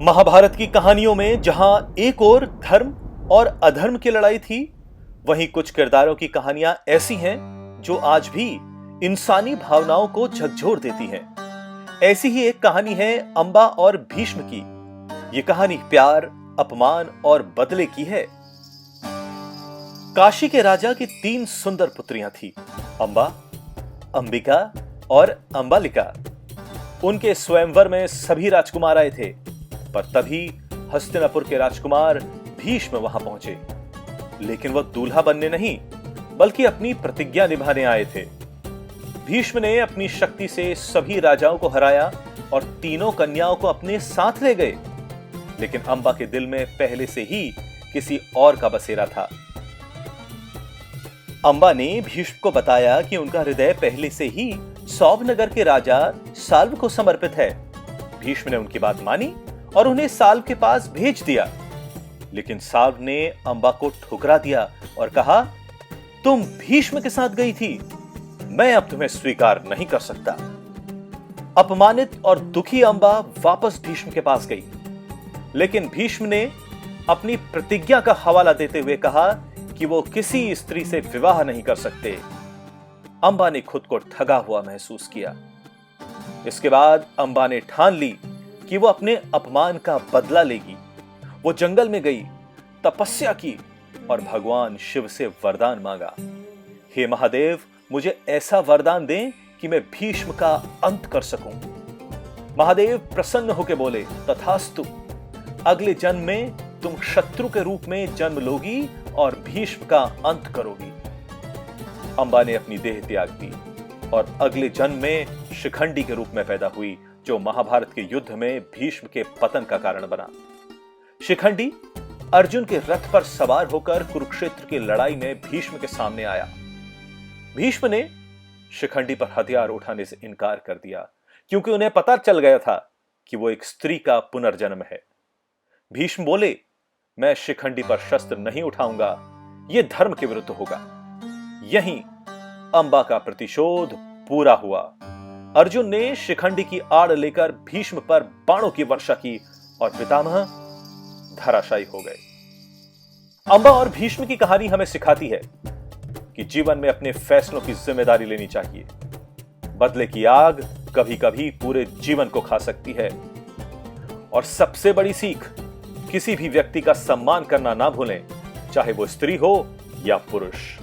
महाभारत की कहानियों में जहां एक ओर धर्म और अधर्म की लड़ाई थी, वहीं कुछ किरदारों की कहानियां ऐसी हैं जो आज भी इंसानी भावनाओं को झकझोर देती हैं। ऐसी ही एक कहानी है अंबा और भीष्म की। यह कहानी प्यार, अपमान और बदले की है। काशी के राजा की 3 सुंदर पुत्रियां थी, अंबा, अंबिका और अंबालिका। उनके स्वयंवर में सभी राजकुमार आए थे, पर तभी हस्तिनापुर के राजकुमार भीष्म वहां पहुंचे। लेकिन वह दूल्हा बनने नहीं, बल्कि अपनी प्रतिज्ञा निभाने आए थे। भीष्म ने अपनी शक्ति से सभी राजाओं को हराया और तीनों कन्याओं को अपने साथ ले गए। लेकिन अंबा के दिल में पहले से ही किसी और का बसेरा था। अंबा ने भीष्म को बताया कि उनका हृदय पहले से ही सौभनगर के राजा साल्व को समर्पित है। भीष्म ने उनकी बात मानी और उन्हें साल्व के पास भेज दिया। लेकिन साल्व ने अंबा को ठुकरा दिया और कहा, तुम भीष्म के साथ गई थी, मैं अब तुम्हें स्वीकार नहीं कर सकता। अपमानित और दुखी अंबा वापस भीष्म के पास गई। लेकिन भीष्म ने अपनी प्रतिज्ञा का हवाला देते हुए कहा कि वो किसी स्त्री से विवाह नहीं कर सकते। अंबा ने खुद को ठगा हुआ महसूस किया। इसके बाद अंबा ने ठान ली कि वो अपने अपमान का बदला लेगी। वो जंगल में गई, तपस्या की और भगवान शिव से वरदान मांगा, हे महादेव, मुझे ऐसा वरदान दें कि मैं भीष्म का अंत कर सकूं। महादेव प्रसन्न होकर बोले, तथास्तु, अगले जन्म में तुम शत्रु के रूप में जन्म लोगी और भीष्म का अंत करोगी। अंबा ने अपनी देह त्याग दी और अगले जन्म में शिखंडी के रूप में पैदा हुई, जो महाभारत के युद्ध में भीष्म के पतन का कारण बना। शिखंडी अर्जुन के रथ पर सवार होकर कुरुक्षेत्र की लड़ाई में भीष्म के सामने आया। भीष्म ने शिखंडी पर हथियार उठाने से इनकार कर दिया, क्योंकि उन्हें पता चल गया था कि वो एक स्त्री का पुनर्जन्म है। भीष्म बोले, मैं शिखंडी पर शस्त्र नहीं उठाऊंगा, यह धर्म के विरुद्ध होगा। यहीं अंबा का प्रतिशोध पूरा हुआ। अर्जुन ने शिखंडी की आड़ लेकर भीष्म पर बाणों की वर्षा की और पितामह धराशायी हो गए। अंबा और भीष्म की कहानी हमें सिखाती है कि जीवन में अपने फैसलों की जिम्मेदारी लेनी चाहिए। बदले की आग कभी कभी पूरे जीवन को खा सकती है। और सबसे बड़ी सीख, किसी भी व्यक्ति का सम्मान करना ना भूलें, चाहे वो स्त्री हो या पुरुष।